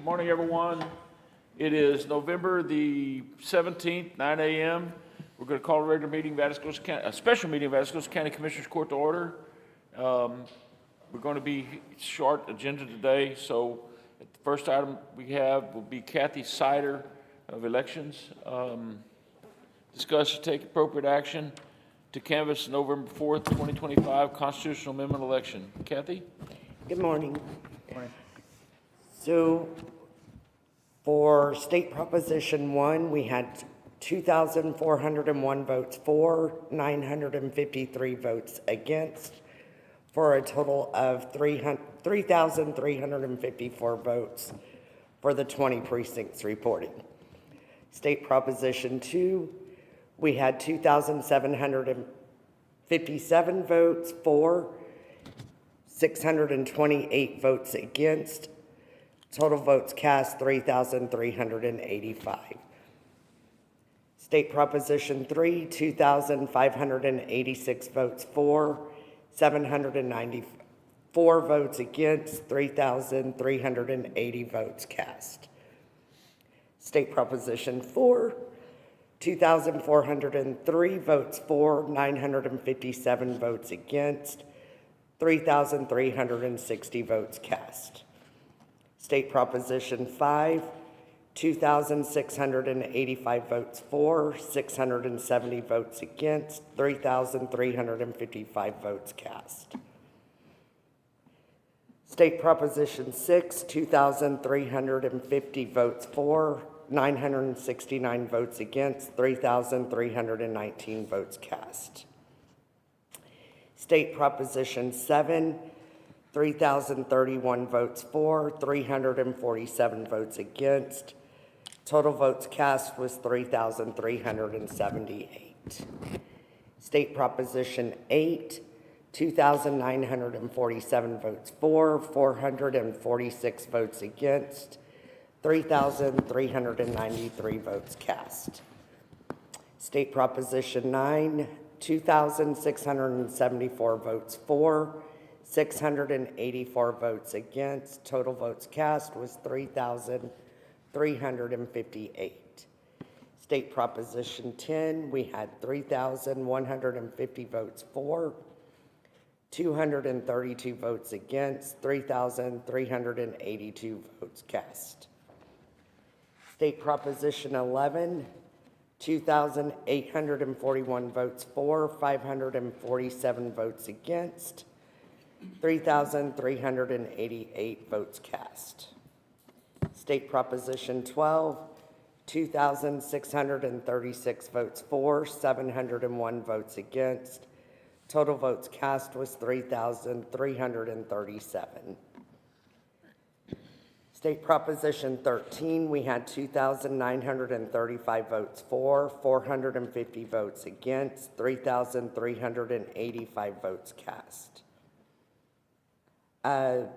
Good morning, everyone. It is November the 17th, 9 a.m. We're going to call a regular meeting of Atascosa County, a special meeting of Atascosa County Commissioners Court to order. We're going to be short agenda today, so the first item we have will be Kathy Sider of Elections. Discuss and take appropriate action to canvass November 4th, 2025 constitutional amendment election. Kathy? Good morning. Good morning. So for State Proposition 1, we had 2,401 votes for, 953 votes against, for a total of 3,354 votes for the 20 precincts reporting. State Proposition 2, we had 2,757 votes for, 628 votes against, total votes cast 3,385. State Proposition 3, 2,586 votes for, 794 votes against, 3,380 votes cast. State Proposition 4, 2,403 votes for, 957 votes against, 3,360 votes cast. State Proposition 5, 2,685 votes for, 670 votes against, 3,355 votes cast. State Proposition 6, 2,350 votes for, 969 votes against, 3,319 votes cast. State Proposition 7, 3,031 votes for, 347 votes against. Total votes cast was 3,378. State Proposition 8, 2,947 votes for, 446 votes against, 3,393 votes cast. State Proposition 9, 2,674 votes for, 684 votes against. Total votes cast was 3,358. State Proposition 10, we had 3,150 votes for, 232 votes against, 3,382 votes cast. State Proposition 11, 2,841 votes for, 547 votes against, 3,388 votes cast. State Proposition 12, 2,636 votes for, 701 votes against. Total votes cast was 3,337. State Proposition 13, we had 2,935 votes for, 450 votes against, 3,385 votes cast.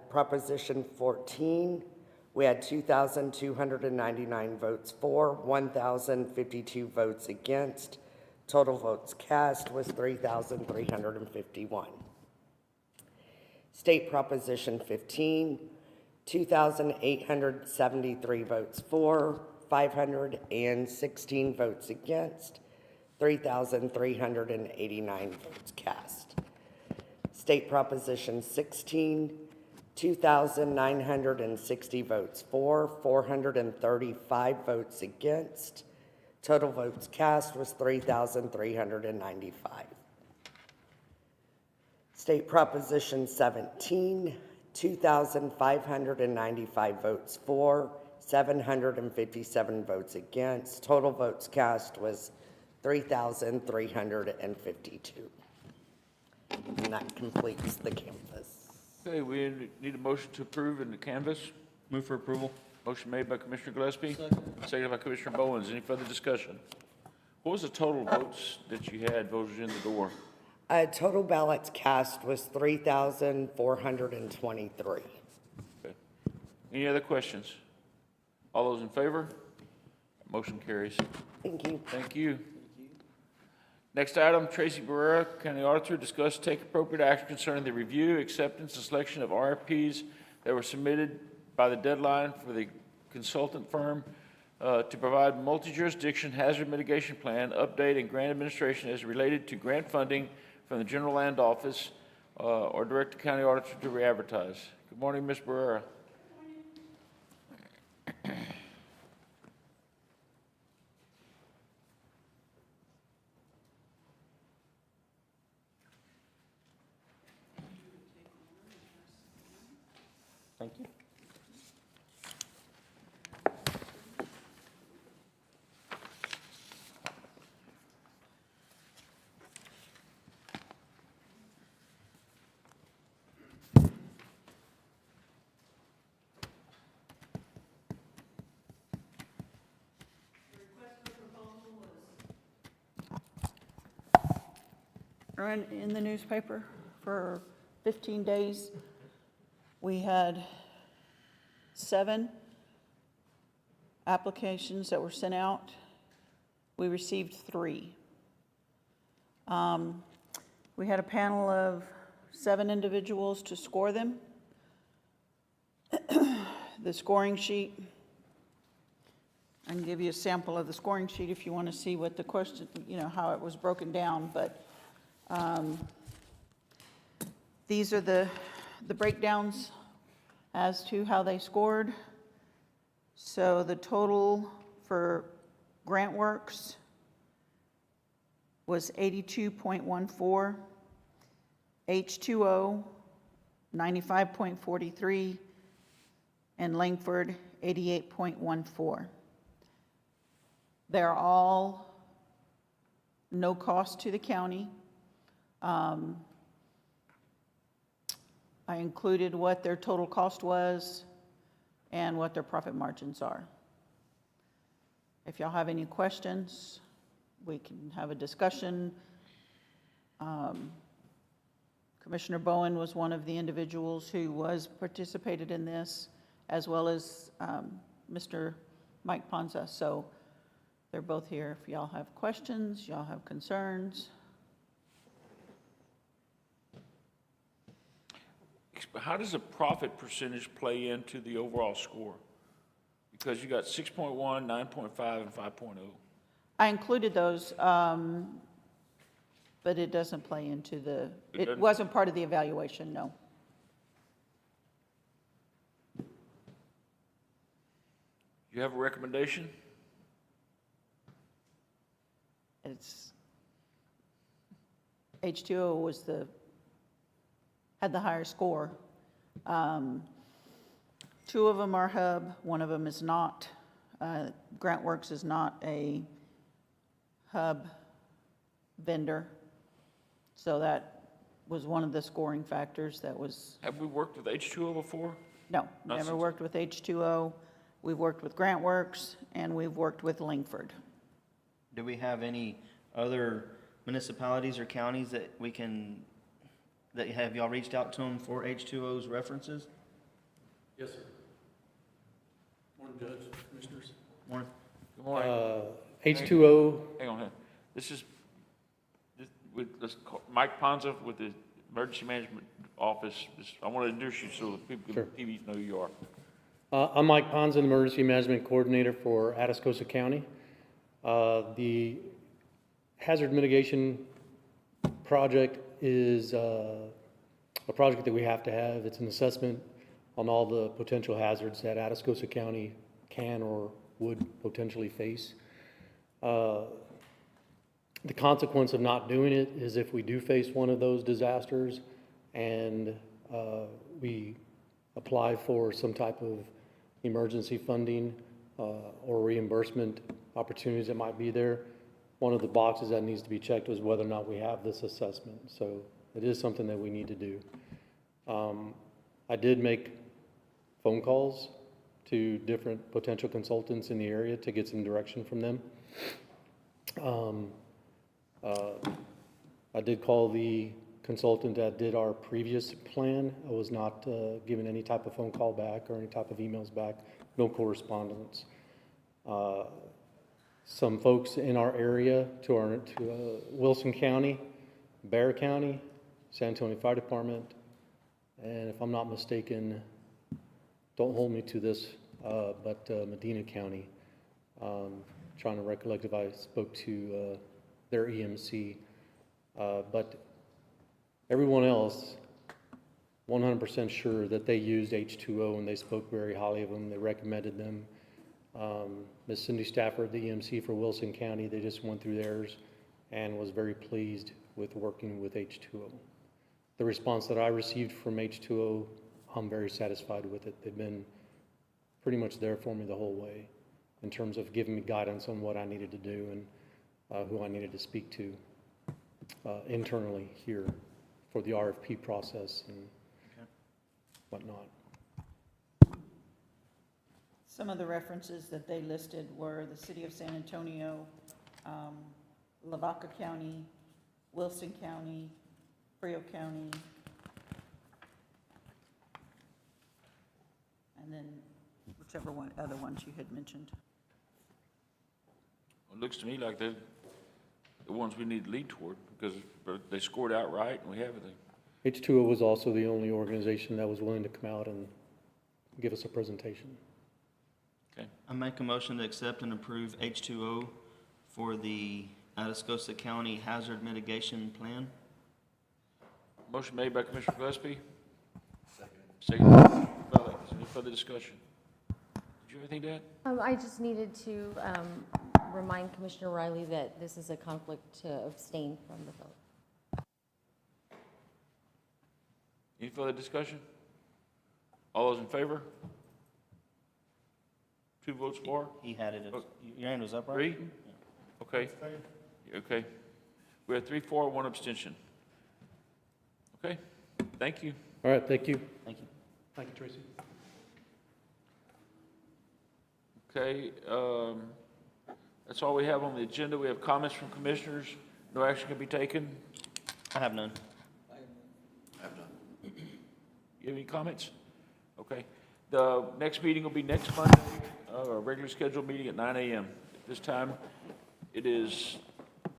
Proposition 14, we had 2,299 votes for, 1,052 votes against. Total votes cast was 3,351. State Proposition 15, 2,873 votes for, 516 votes against, 3,389 votes cast. State Proposition 16, 2,960 votes for, 435 votes against. Total votes cast was 3,395. State Proposition 17, 2,595 votes for, 757 votes against. Total votes cast was 3,352. And that completes the canvass. Okay, we need a motion to approve in the canvass. Move for approval. Motion made by Commissioner Gillespie, seconded by Commissioner Bowens. Any further discussion? What was the total votes that you had voted in the door? Total ballots cast was 3,423. Okay. Any other questions? All those in favor? Motion carries. Thank you. Thank you. Next item, Tracy Barrera, County Auditor, discuss take appropriate action concerning the review, acceptance, and selection of RFPs that were submitted by the deadline for the consultant firm to provide multi-jurisdiction hazard mitigation plan, update, and grant administration as related to grant funding from the General Land Office or direct the county auditor to re-advertise. Good morning, Ms. Barrera. Thank you. Run in the newspaper for 15 days. We had 7 applications that were sent out. We received 3. We had a panel of 7 individuals to score them. The scoring sheet, I can give you a sample of the scoring sheet if you want to see what the question, how it was broken down, but these are the breakdowns as to how they scored. So the total for grant works was 82.14, H2O 95.43, and Langford 88.14. They're all no cost to the county. I included what their total cost was and what their profit margins are. If y'all have any questions, we can have a discussion. Commissioner Bowen was one of the individuals who participated in this, as well as Mr. Mike Ponza. So they're both here. If y'all have questions, y'all have concerns. How does the profit percentage play into the overall score? Because you got 6.1, 9.5, and 5.0. I included those, but it doesn't play into it wasn't part of the evaluation, no. You have a recommendation? It's, H2O had the higher score. 2 of them are hub, 1 of them is not. GrantWorks is not a hub vendor. So that was one of the scoring factors that was. Have we worked with H2O before? No, Not never since- worked with H2O. We've worked with GrantWorks and we've worked with Langford. Do we have any other municipalities or counties that have y'all reached out to them for H2O's references? Yes, sir. Morning, Judge, Commissioners. Morning. Good morning. H2O, Hang on. Let's call Mike Ponza with the Emergency Management Office. I want to introduce you so that people Sure. know who you are. I'm Mike Ponza, Emergency Management Coordinator for Atascosa County. The hazard mitigation project is a project that we have to have. It's an assessment on all the potential hazards that Atascosa County can or would potentially face. The consequence of not doing it is if we do face one of those disasters and we apply for some type of emergency funding or reimbursement opportunities that might be there, one of the boxes that needs to be checked is whether or not we have this assessment. So it is something that we need to do. I did make phone calls to different potential consultants in the area to get some direction from them. I did call the consultant that did our previous plan. I was not given any type of phone call back or any type of emails back, no correspondence. Some folks in our area to Wilson County, Bear County, San Antonio Fire Department, and if I'm not mistaken, don't hold me to this but Medina County. Trying to recollect if I spoke to their EMC. But everyone else, 100% sure that they used H2O and they spoke very highly of them. They recommended them. Ms. Cindy Stafford, the EMC for Wilson County, they just went through theirs and was very pleased with working with H2O. The response that I received from H2O, I'm very satisfied with it. They've been pretty much there for me the whole way in terms of giving me guidance on what I needed to do and who I needed to speak to internally here for the RFP process and whatnot. Some of the references that they listed were the city of San Antonio, Lavaca County, Wilson County, Frio County, and then whichever one, other ones you had mentioned. It looks to me like they're the ones we need to lead toward, because they scored outright and we have everything. H2O was also the only organization that was willing to come out and give us a presentation. Okay. I make a motion to accept and approve H2O for the Atascosa County Hazard Mitigation Plan. Motion made by Commissioner Gillespie. Second by Commissioner Bellick. Is there any further discussion? Did you have anything to add? I just needed to remind Commissioner Riley that this is a conflict to abstain from the vote. Any further discussion? All those in favor? 2 votes for? He had it, your hand was up, right? 3? Okay. Okay. We have 3, 4, 1 abstention. Okay, thank you. All right, thank you. Thank you. Thank you, Tracy. Okay, that's all we have on the agenda. We have comments from commissioners. No action can be taken. I have none. You have any comments? Okay. The next meeting will be next Monday, our regular scheduled meeting at 9 a.m. At this time, it is